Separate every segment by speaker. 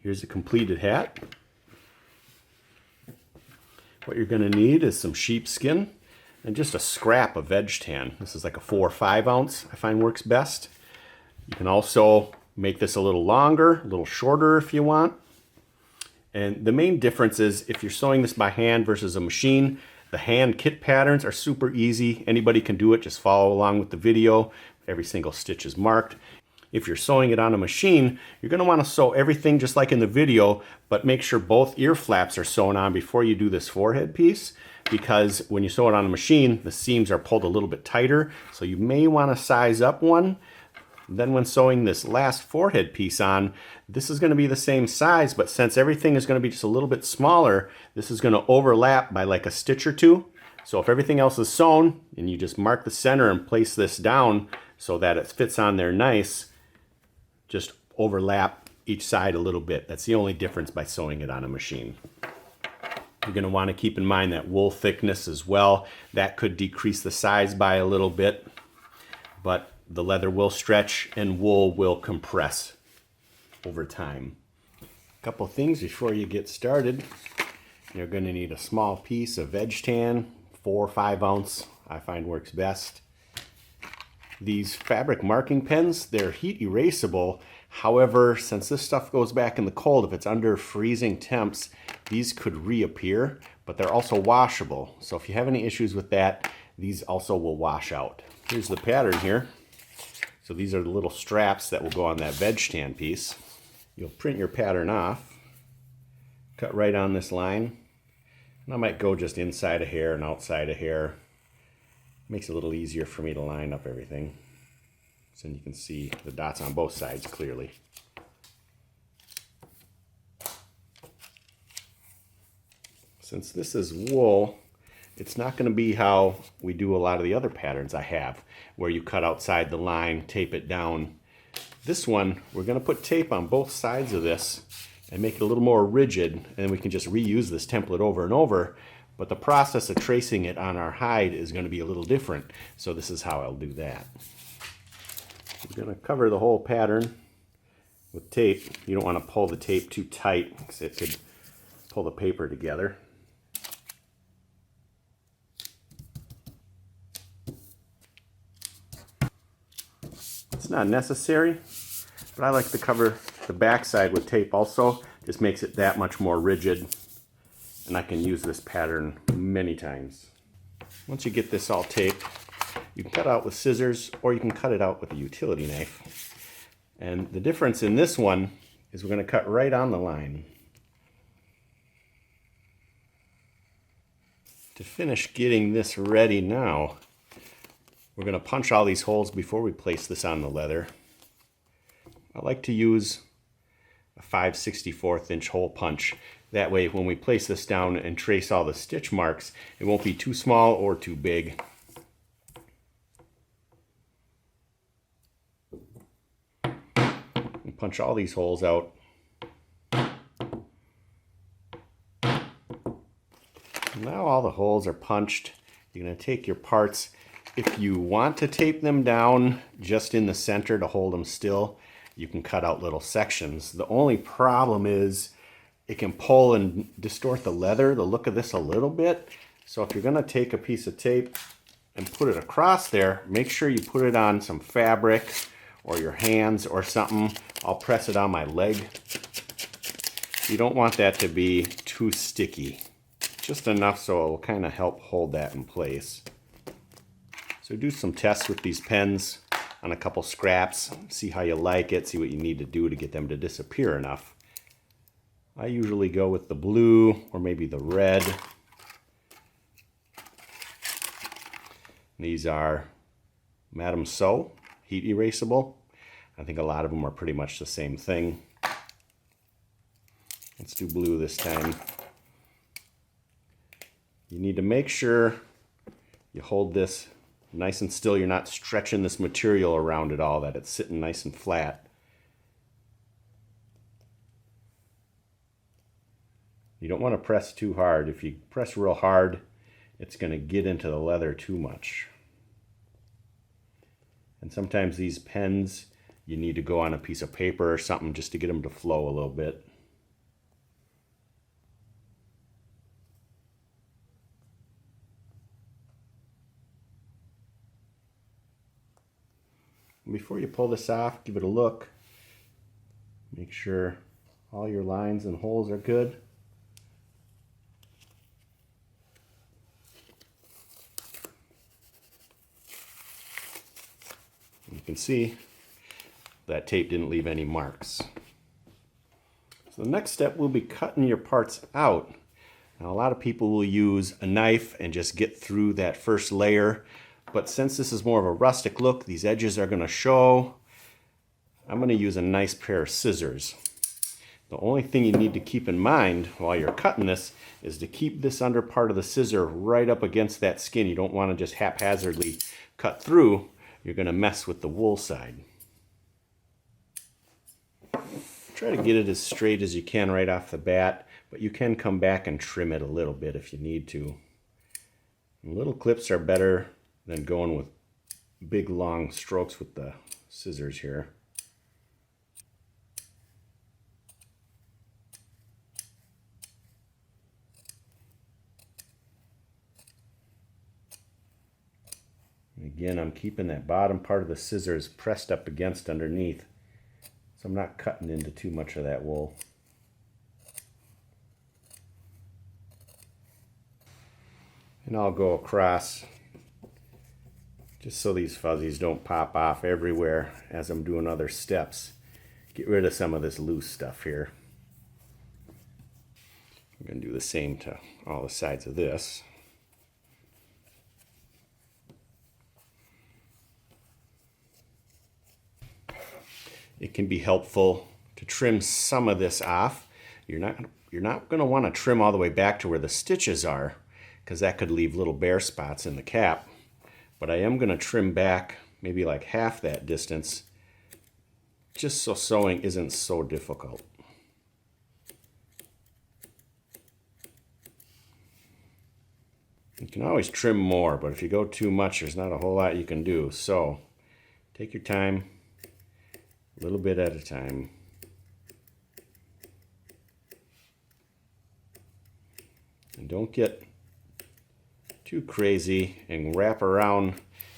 Speaker 1: Here's a completed hat. What you're going to need is some sheepskin and just a scrap of veg tan. This is like a 4 or 5 ounce I find works best. You can also make this a little longer, a little shorter if you want. And the main difference is if you're sewing this by hand versus a machine, the hand kit patterns are super easy. Anybody can do it, just follow along with the video. Every single stitch is marked. If you're sewing it on a machine, you're going to want to sew everything just like in the video, but make sure both ear flaps are sewn on before you do this forehead piece, because when you sew it on a machine, the seams are pulled a little bit tighter, so you may want to size up one. Then when sewing this last forehead piece on, this is going to be the same size, but since everything is going to be just a little bit smaller, this is going to overlap by like a stitch or two. So if everything else is sewn, and you just mark the center and place this down so that it fits on there nice, just overlap each side a little bit. That's the only difference by sewing it on a machine. You're going to want to keep in mind that wool thickness as well. That could decrease the size by a little bit, but the leather will stretch and wool will compress over time. A couple things before you get started. You're going to need a small piece of veg tan, 4 or 5 ounce, I find works best. These fabric marking pens, they're heat erasable. However, since this stuff goes back in the cold, if it's under freezing temps, these could reappear, but they're also washable. So if you have any issues with that, these also will wash out. Here's the pattern here. So these are the little straps that will go on that veg tan piece. You'll print your pattern off, cut right on this line. And I might go just inside a hair and outside a hair. Makes it a little easier for me to line up everything. So you can see the dots on both sides clearly. Since this is wool, it's not going to be how we do a lot of the other patterns I have, where you cut outside the line, tape it down. This one, we're going to put tape on both sides of this and make it a little more rigid, and we can just reuse this template over and over. But the process of tracing it on our hide is going to be a little different, so this is how I'll do that. We're going to cover the whole pattern with tape. You don't want to pull the tape too tight because it could pull the paper together. It's not necessary, but I like to cover the back side with tape also. Just makes it that much more rigid, and I can use this pattern many times. Once you get this all taped, you can cut it out with scissors or you can cut it out with a utility knife. And the difference in this one is we're going to cut right on the line. To finish getting this ready now, we're going to punch all these holes before we place this on the leather. I like to use a 5/64 inch hole punch. That way when we place this down and trace all the stitch marks, it won't be too small or too big. And punch all these holes out. Now all the holes are punched. You're going to take your parts. If you want to tape them down just in the center to hold them still, you can cut out little sections. The only problem is it can pull and distort the leather, the look of this a little bit. So if you're going to take a piece of tape and put it across there, make sure you put it on some fabric or your hands or something. I'll press it on my leg. You don't want that to be too sticky. Just enough so it will kind of help hold that in place. So do some tests with these pens on a couple scraps, see how you like it, see what you need to do to get them to disappear enough. I usually go with the blue or maybe the red. These are Madame So, heat erasable. I think a lot of them are pretty much the same thing. Let's do blue this time. You need to make sure you hold this nice and still. You're not stretching this material around it all, that it's sitting nice and flat. You don't want to press too hard. If you press real hard, it's going to get into the leather too much. And sometimes these pens, you need to go on a piece of paper or something just to get them to flow a little bit. And before you pull this off, give it a look. Make sure all your lines and holes are good. You can see that tape didn't leave any marks. So the next step will be cutting your parts out. Now a lot of people will use a knife and just get through that first layer, but since this is more of a rustic look, these edges are going to show. I'm going to use a nice pair of scissors. The only thing you need to keep in mind while you're cutting this is to keep this under part of the scissor right up against that skin. You don't want to just haphazardly cut through. You're going to mess with the wool side. Try to get it as straight as you can right off the bat, but you can come back and trim it a little bit if you need to. And little clips are better than going with big long strokes with the scissors here. Again, I'm keeping that bottom part of the scissors pressed up against underneath, so I'm not cutting into too much of that wool. And I'll go across just so these fuzzies don't pop off everywhere as I'm doing other steps. Get rid of some of this loose stuff here. I'm going to do the same to all the sides of this. It can be helpful to trim some of this off. You're not going to want to trim all the way back to where the stitches are, because that could leave little bare spots in the cap. But I am going to trim back maybe like half that distance, just so sewing isn't so difficult. You can always trim more, but if you go too much, there's not a whole lot you can do. So take your time, a little bit at a time. And don't get too crazy and wrap around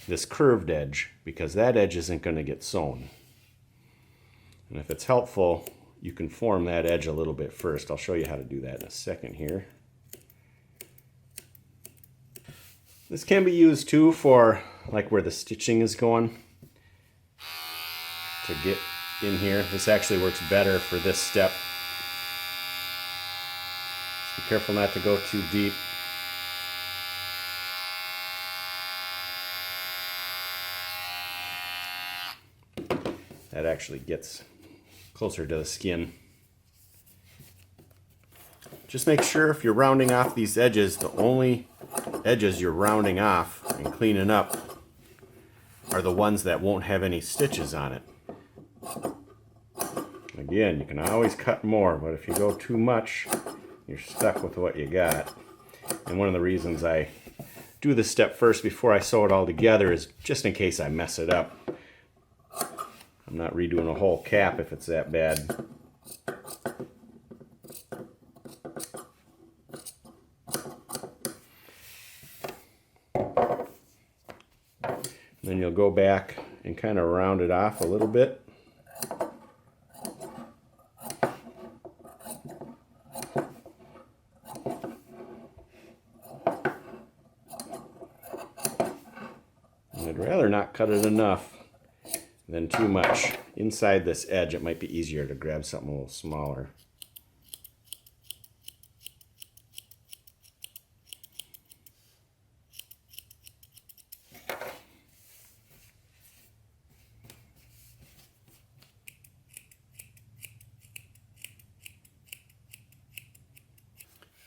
Speaker 1: this curved edge, because that edge isn't going to get sewn. And if it's helpful, you can form that edge a little bit first. I'll show you how to do that in a second here. This can be used too for like where the stitching is going to get in here. This actually works better for this step. Just be careful not to go too deep. That actually gets closer to the skin. Just make sure if you're rounding off these edges, the only edges you're rounding off and cleaning up are the ones that won't have any stitches on it. Again, you can always cut more, but if you go too much, you're stuck with what you got. And one of the reasons I do this step first before I sew it all together is just in case I mess it up. I'm not redoing a whole cap if it's that bad. Then you'll go back and kind of round it off a little bit. And I'd rather not cut it enough than too much. Inside this edge, it might be easier to grab something a little smaller.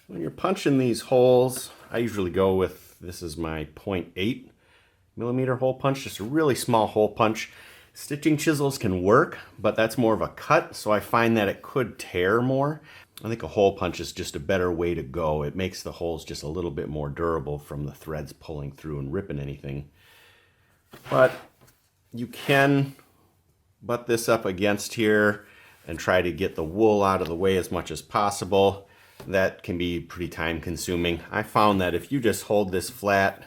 Speaker 1: When you're punching these holes, I usually go with, this is my 0.8 millimeter hole punch, just a really small hole punch. Stitching chisels can work, but that's more of a cut, so I find that it could tear more. I think a hole punch is just a better way to go. It makes the holes just a little bit more durable from the threads pulling through and ripping anything. But you can butt this up against here and try to get the wool out of the way as much as possible. That can be pretty time consuming. I found that if you just hold this flat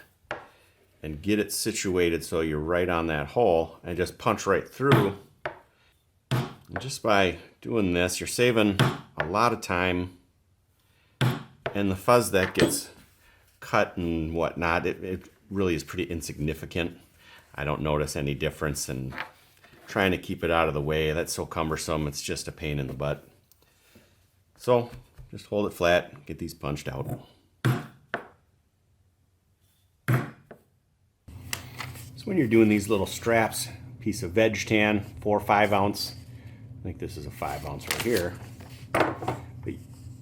Speaker 1: and get it situated so you're right on that hole and just punch right through. And just by doing this, you're saving a lot of time, and the fuzz that gets cut and whatnot, it really is pretty insignificant. I don't notice any difference, and trying to keep it out of the way, that's so cumbersome, it's just a pain in the butt. So just hold it flat, get these punched out. So when you're doing these little straps, piece of veg tan, 4 or 5 ounce, I think this is a 5 ounce right here, but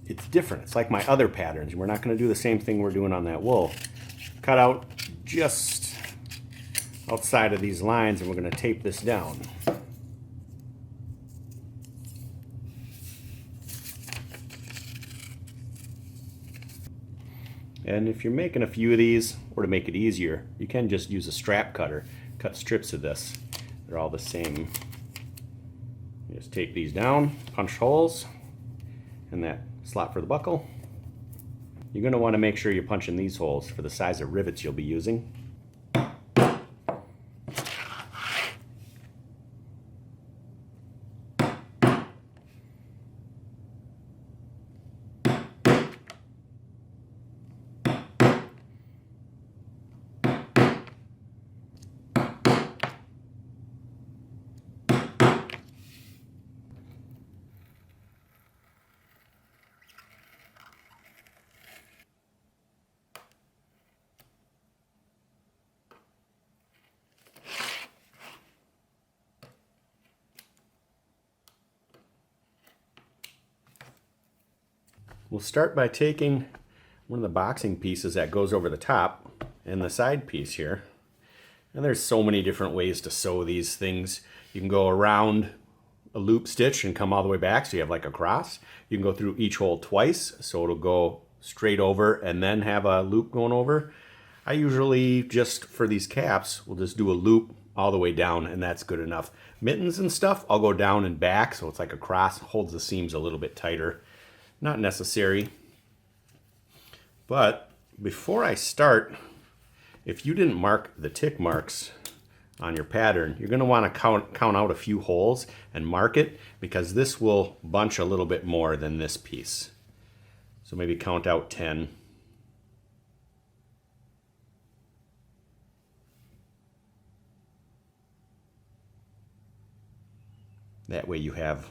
Speaker 1: it's different. It's like my other patterns. We're not going to do the same thing we're doing on that wool. Cut out just outside of these lines, and we're going to tape this down. And if you're making a few of these, or to make it easier, you can just use a strap cutter. Cut strips of this. They're all the same. You just tape these down, punch holes in that slot for the buckle. You're going to want to make sure you're punching these holes for the size of rivets you'll be using. We'll start by taking one of the boxing pieces that goes over the top and the side piece here. And there's so many different ways to sew these things. You can go around a loop stitch and come all the way back so you have like a cross. You can go through each hole twice so it'll go straight over and then have a loop going over. I usually, just for these caps, will just do a loop all the way down, and that's good enough. Mittens and stuff, I'll go down and back so it's like a cross, holds the seams a little bit tighter. Not necessary. But before I start, if you didn't mark the tick marks on your pattern, you're going to want to count out a few holes and mark it, because this will bunch a little bit more than this piece. So maybe count out 10. That way you have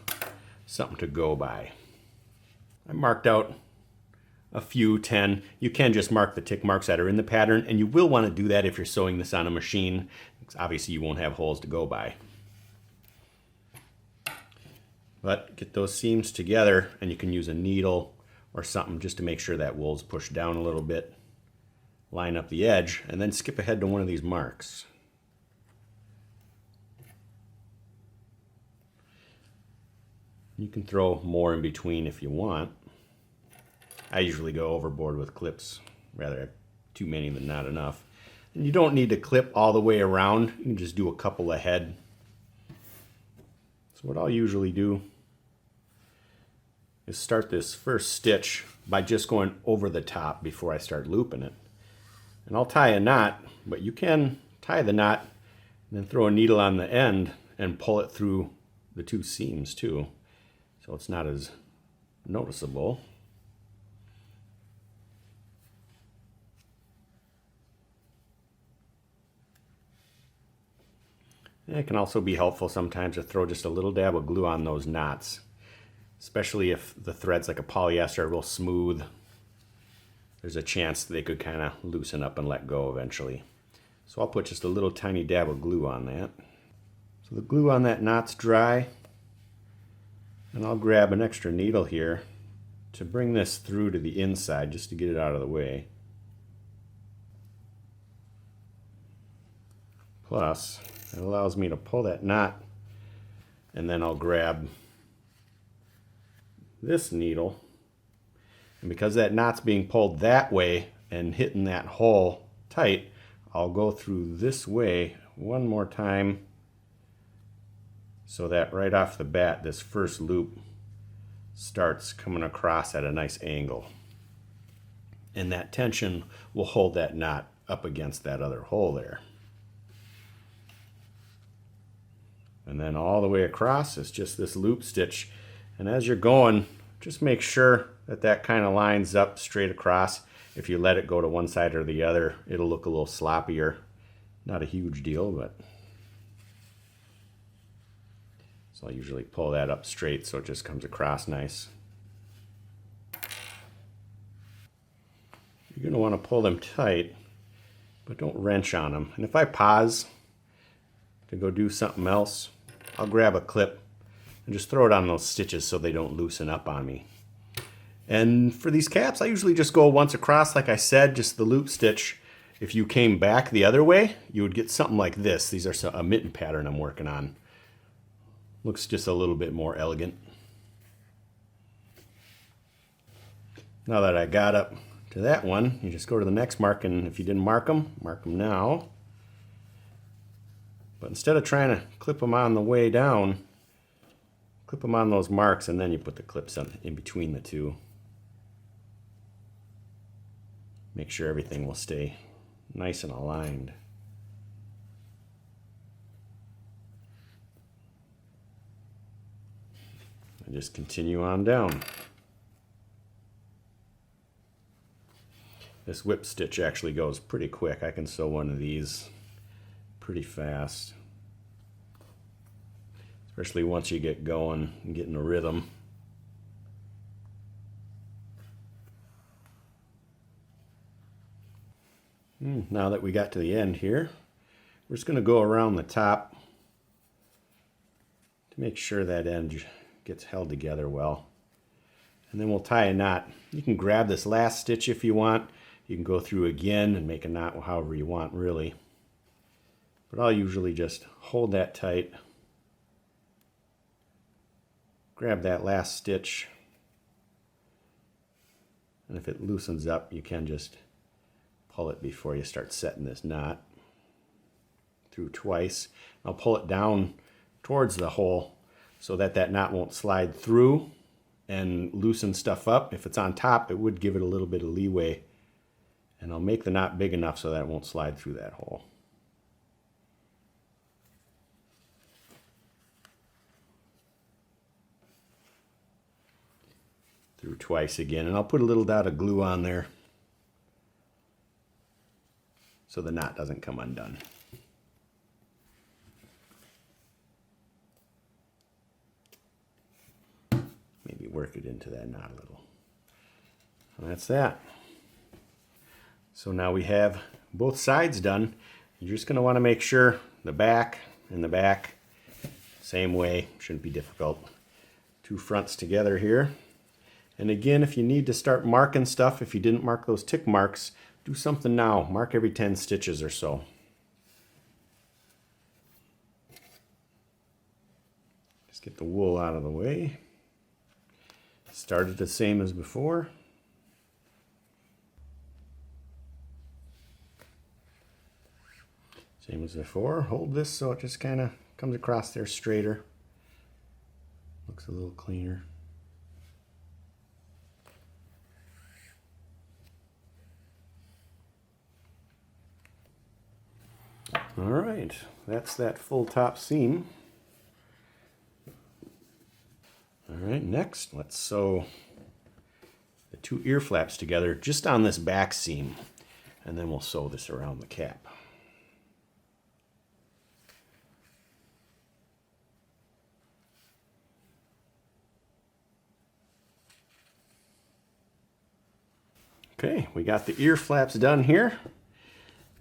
Speaker 1: something to go by. I marked out a few, 10. You can just mark the tick marks that are in the pattern, and you will want to do that if you're sewing this on a machine, because obviously you won't have holes to go by. But get those seams together, and you can use a needle or something just to make sure that wool's pushed down a little bit. Line up the edge, and then skip ahead to one of these marks. You can throw more in between if you want. I usually go overboard with clips, rather have too many than not enough. And you don't need to clip all the way around, you can just do a couple ahead. So what I'll usually do is start this first stitch by just going over the top before I start looping it. And I'll tie a knot, but you can tie the knot and then throw a needle on the end and pull it through the two seams too, so it's not as noticeable. It can also be helpful sometimes to throw just a little dab of glue on those knots, especially if the thread's like a polyester, real smooth. There's a chance they could kind of loosen up and let go eventually. So I'll put just a little tiny dab of glue on that. So the glue on that knot's dry, and I'll grab an extra needle here to bring this through to the inside just to get it out of the way. Plus, it allows me to pull that knot, and then I'll grab this needle, and because that knot's being pulled that way and hitting that hole tight, I'll go through this way one more time so that right off the bat this first loop starts coming across at a nice angle, and that tension will hold that knot up against that other hole there. And then all the way across is just this loop stitch. And as you're going, just make sure that that kind of lines up straight across. If you let it go to one side or the other, it'll look a little sloppier. Not a huge deal, but so I usually pull that up straight so it just comes across nice. You're going to want to pull them tight, but don't wrench on them. And if I pause to go do something else, I'll grab a clip and just throw it on those stitches so they don't loosen up on me. And for these caps, I usually just go once across, like I said, just the loop stitch. If you came back the other way, you would get something like this. These are a mitten pattern I'm working on. Looks just a little bit more elegant. Now that I got up to that one, you just go to the next mark, and if you didn't mark them now. But instead of trying to clip them on the way down, clip them on those marks, and then you put the clips in between the two. Make sure everything will stay nice and aligned. And just continue on down. This whip stitch actually goes pretty quick. I can sew one of these pretty fast, especially once you get going and get in a rhythm. Now that we got to the end here, we're just going to go around the top to make sure that end gets held together well. And then we'll tie a knot. You can grab this last stitch if you want. You can go through again and make a knot however you want, really. But I'll usually just hold that tight, grab that last stitch, and if it loosens up, you can just pull it before you start setting this knot through twice. I'll pull it down towards the hole so that that knot won't slide through and loosen stuff up. If it's on top, it would give it a little bit of leeway, and I'll make the knot big enough so that it won't slide through that hole. Through twice again, and I'll put a little dot of glue on there so the knot doesn't come undone. Maybe work it into that knot a little. And that's that. So now we have both sides done. You're just going to want to make sure the back and the back, same way, shouldn't be difficult. Two fronts together here. And again, if you need to start marking stuff, if you didn't mark those tick marks, do something now. Mark every 10 stitches or so. Just get the wool out of the way. Start it the same as before. Same as before. Hold this so it just kind of comes across there straighter. Looks a little cleaner. All right, that's that full top seam. All right, next let's sew the two ear flaps together just on this back seam, and then we'll sew this around the cap. Okay, we got the ear flaps done here,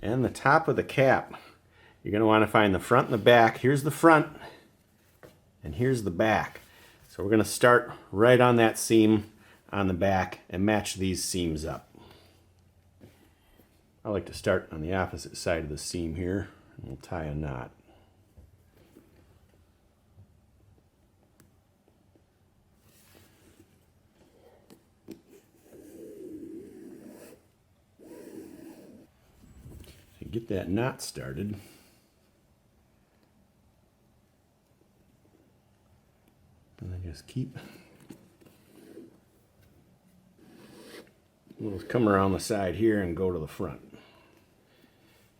Speaker 1: and the top of the cap. You're going to want to find the front and the back. Here's the front, and here's the back. So we're going to start right on that seam on the back and match these seams up. I like to start on the opposite side of the seam here, and we'll tie a knot. So get that knot started. And then just keep, we'll come around the side here and go to the front.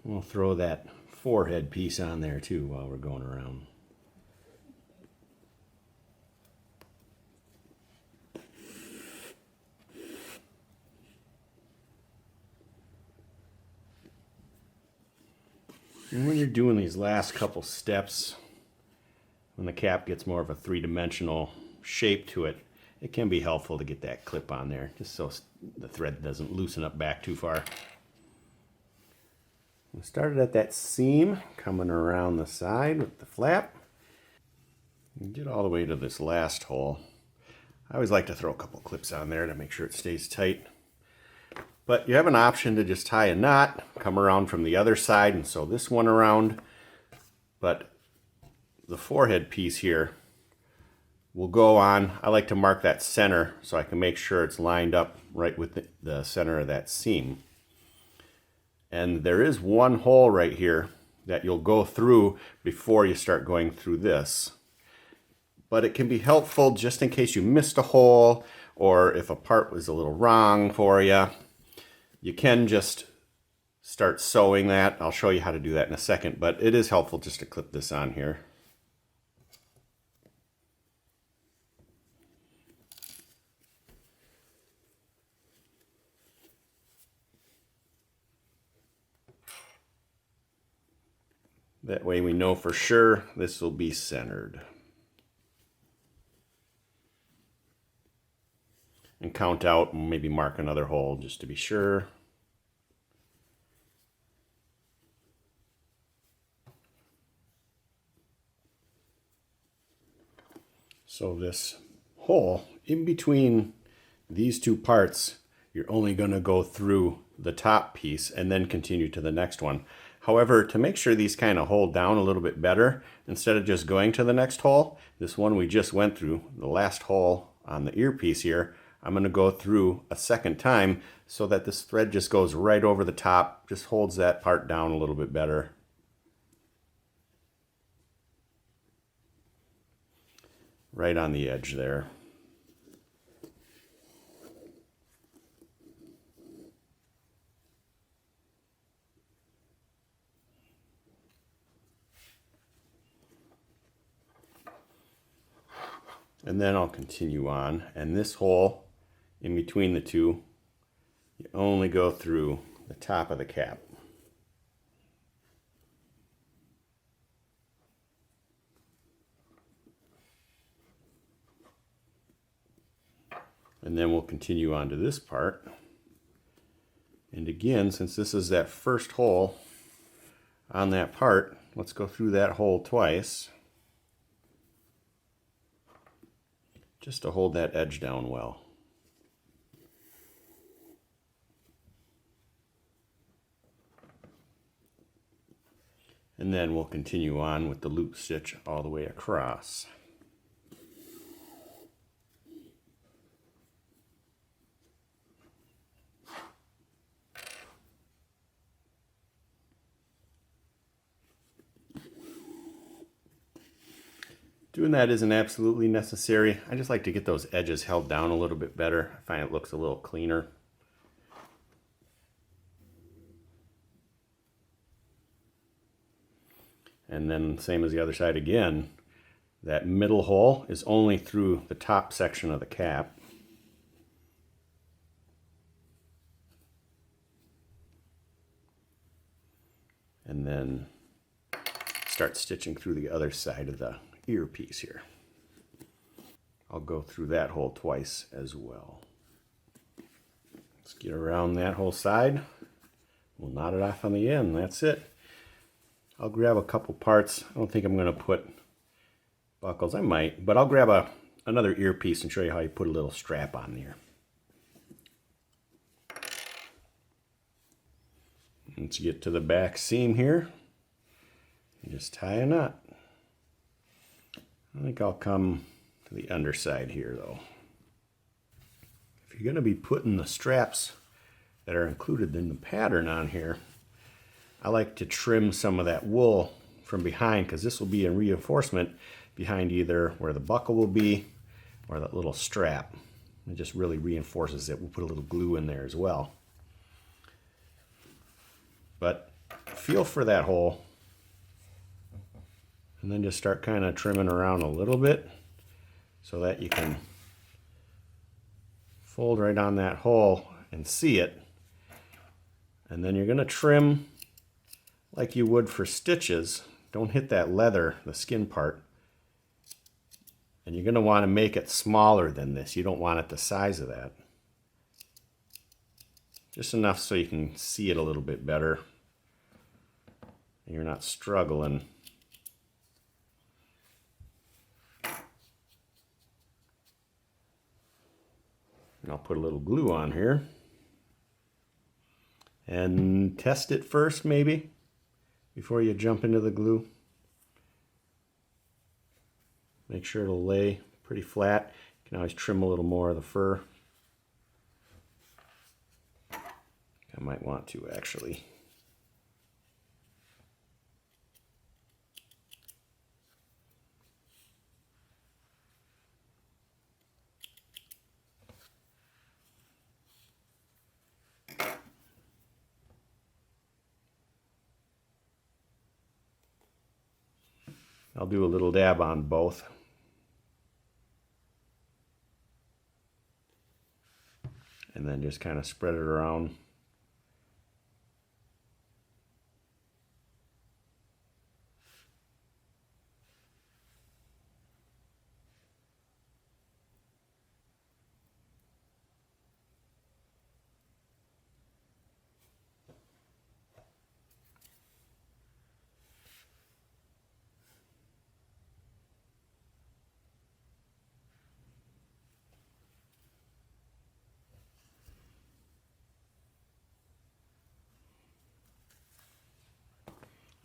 Speaker 1: We'll throw that forehead piece on there too while we're going around. And when you're doing these last couple steps, when the cap gets more of a three-dimensional shape to it, it can be helpful to get that clip on there, just so the thread doesn't loosen up back too far. We started at that seam, coming around the side with the flap. And get all the way to this last hole. I always like to throw a couple clips on there to make sure it stays tight. But you have an option to just tie a knot, come around from the other side and sew this one around. But the forehead piece here will go on. I like to mark that center so I can make sure it's lined up right with the center of that seam. And there is one hole right here that you'll go through before you start going through this. But it can be helpful just in case you missed a hole or if a part was a little wrong for you. You can just start sewing that. I'll show you how to do that in a second, but it is helpful just to clip this on here. That way we know for sure this will be centered. And count out and maybe mark another hole just to be sure. So this hole in between these two parts, you're only going to go through the top piece and then continue to the next one. However, to make sure these kind of hold down a little bit better, instead of just going to the next hole, this one we just went through, the last hole on the earpiece here, I'm going to go through a second time so that this thread just goes right over the top, just holds that part down a little bit better. Right on the edge there. And then I'll continue on, and this hole in between the two, you only go through the top of the cap. And then we'll continue on to this part. And again, since this is that first hole on that part, let's go through that hole twice, just to hold that edge down well. And then we'll continue on with the loop stitch all the way across. Doing that isn't absolutely necessary. I just like to get those edges held down a little bit better. I find it looks a little cleaner. And then same as the other side again, that middle hole is only through the top section of the cap. And then start stitching through the other side of the earpiece here. I'll go through that hole twice as well. Let's get around that whole side. We'll knot it off on the end. That's it. I'll grab a couple parts. I don't think I'm going to put buckles. I might, but I'll grab another earpiece and show you how you put a little strap on there. Let's get to the back seam here and just tie a knot. I think I'll come to the underside here though. If you're going to be putting the straps that are included in the pattern on here, I like to trim some of that wool from behind, because this will be a reinforcement behind either where the buckle will be or that little strap. It just really reinforces it. We'll put a little glue in there as well. But feel for that hole. And then just start kind of trimming around a little bit so that you can fold right on that hole and see it. And then you're going to trim like you would for stitches. Don't hit that leather, the skin part. And you're going to want to make it smaller than this. You don't want it the size of that. Just enough so you can see it a little bit better. And you're not struggling. And I'll put a little glue on here. And test it first, maybe, before you jump into the glue. Make sure it'll lay pretty flat. You can always trim a little more of the fur. I might want to, actually. I'll do a little dab on both. And then just kind of spread it around.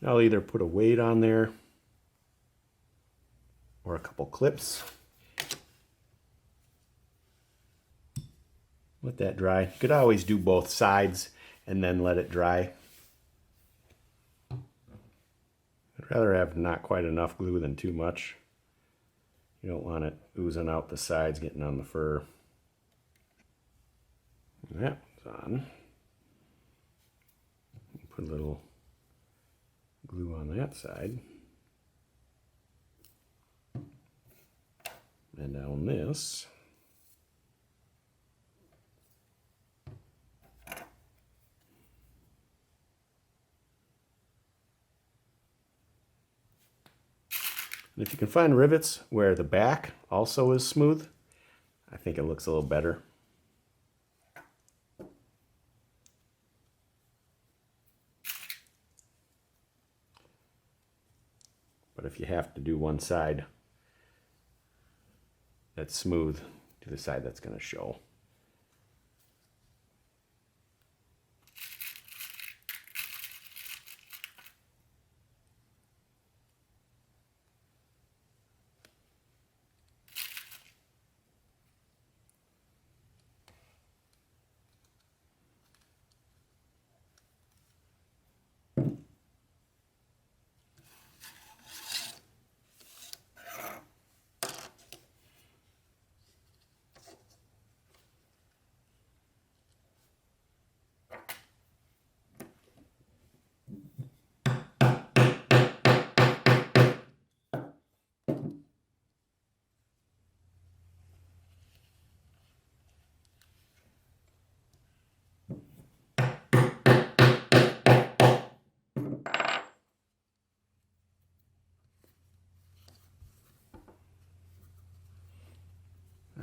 Speaker 1: I'll either put a weight on there or a couple clips. Let that dry. You could always do both sides and then let it dry. I'd rather have not quite enough glue than too much. You don't want it oozing out the sides, getting on the fur. That's on. Put a little glue on that side. And down this. And if you can find rivets where the back also is smooth, I think it looks a little better. But if you have to do one side that's smooth, do the side that's going to show.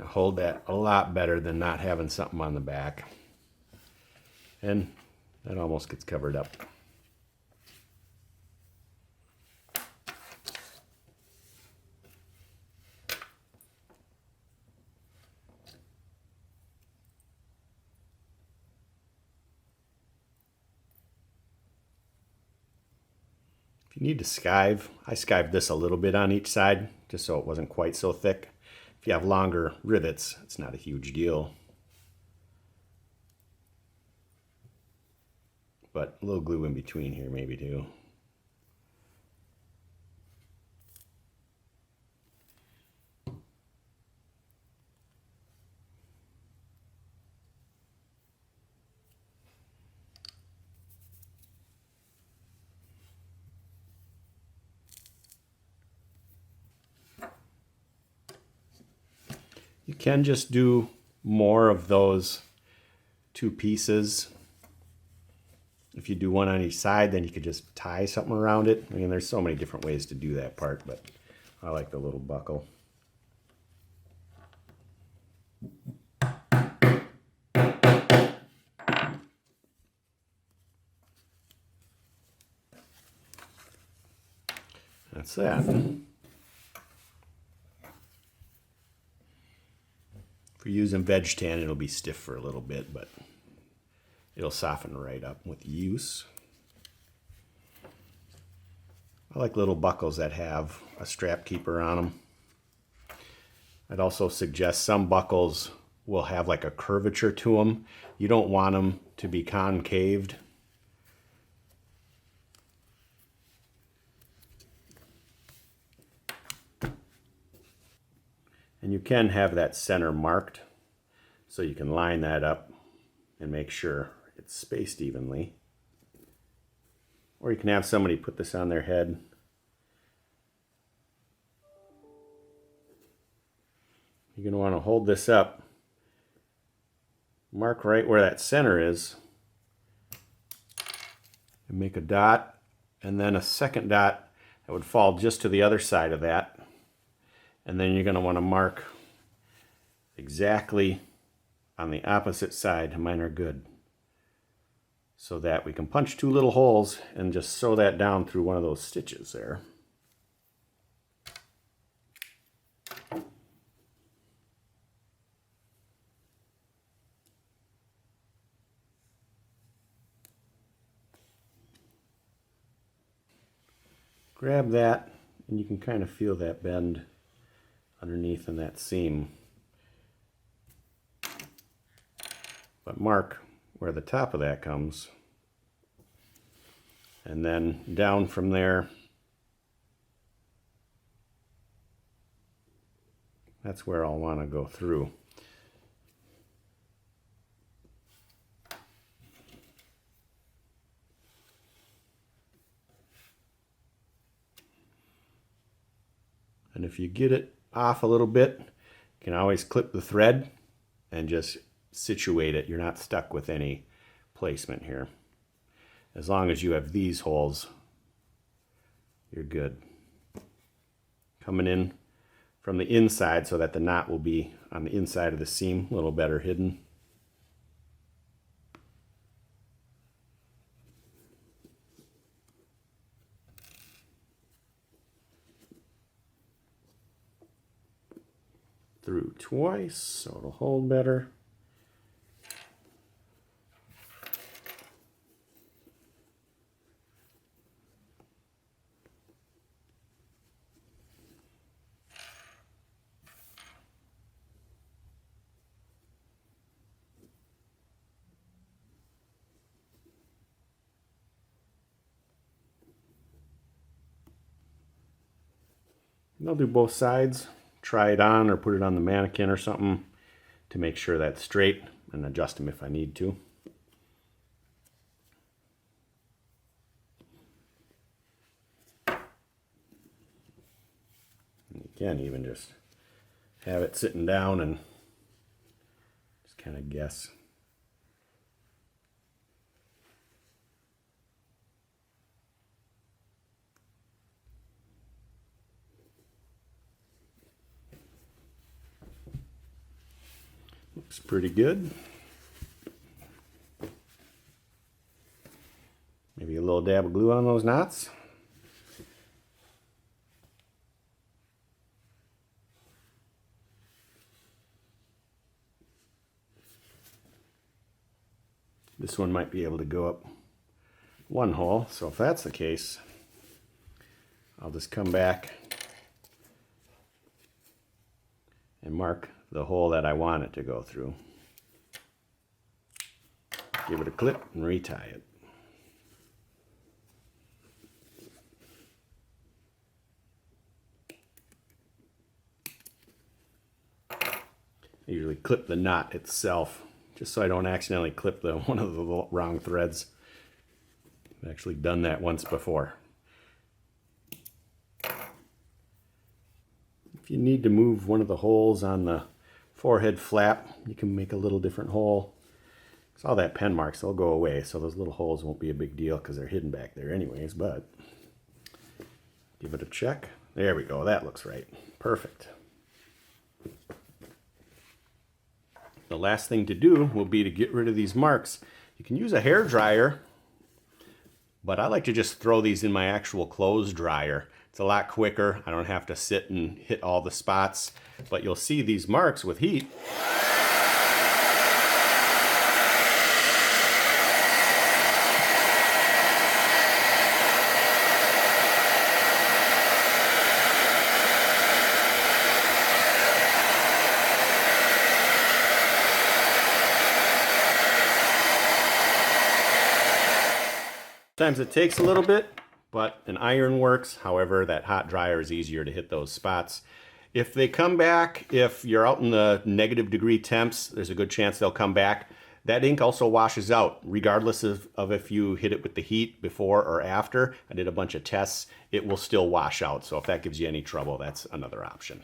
Speaker 1: Hold that a lot better than not having something on the back. And that almost gets covered up. If you need to skive, I skived this a little bit on each side just so it wasn't quite so thick. If you have longer rivets, it's not a huge deal. But a little glue in between here maybe too. can just do more of those two pieces. If you do one on each side, then you could just tie something around it. I mean, there's so many different ways to do that part, but I like the little buckle. That's that. If you're using veg tan, it'll be stiff for a little bit, but it'll soften right up with use. I like little buckles that have a strap keeper on them. I'd also suggest some buckles will have like a curvature to them. You don't want them to be concaved. And you can have that center marked, so you can line that up and make sure it's spaced evenly. Or you can have somebody put this on their head. You're going to want to hold this up, mark right where that center is, and make a dot, and then a second dot that would fall just to the other side of that. And then you're going to want to mark exactly on the opposite side. Mine are good. So that we can punch two little holes and just sew that down through one of those stitches there. Grab that, and you can kind of feel that bend underneath in that seam. But mark where the top of that comes. And then down from there, that's where I'll want to go through. And if you get it off a little bit, you can always clip the thread and just situate it. You're not stuck with any placement here. As long as you have these holes, you're good. Coming in from the inside so that the knot will be on the inside of the seam, a little better hidden. Through twice so it'll hold better. And I'll do both sides. Try it on or put it on the mannequin or something to make sure that's straight, and adjust them if I need to. And you can even just have it sitting down and just kind of guess. Looks pretty good. Maybe a little dab of glue on those knots. This one might be able to go up one hole, so if that's the case, I'll just come back and mark the hole that I want it to go through. Give it a clip and retie it. I usually clip the knot itself, just so I don't accidentally clip one of the wrong threads. I've actually done that once before. If you need to move one of the holes on the forehead flap, you can make a little different hole. It's all that pen marks, they'll go away, so those little holes won't be a big deal because they're hidden back there anyways, but give it a check. There we go, that looks right. Perfect. The last thing to do will be to get rid of these marks. You can use a hair dryer, but I like to just throw these in my actual clothes dryer. It's a lot quicker. I don't have to sit and hit all the spots, but you'll see these marks with heat. Sometimes it takes a little bit, but an iron works. However, that hot dryer is easier to hit those spots. If they come back, if you're out in the -degree temps, there's a good chance they'll come back. That ink also washes out, regardless of if you hit it with the heat before or after. I did a bunch of tests. It will still wash out. So if that gives you any trouble, that's another option.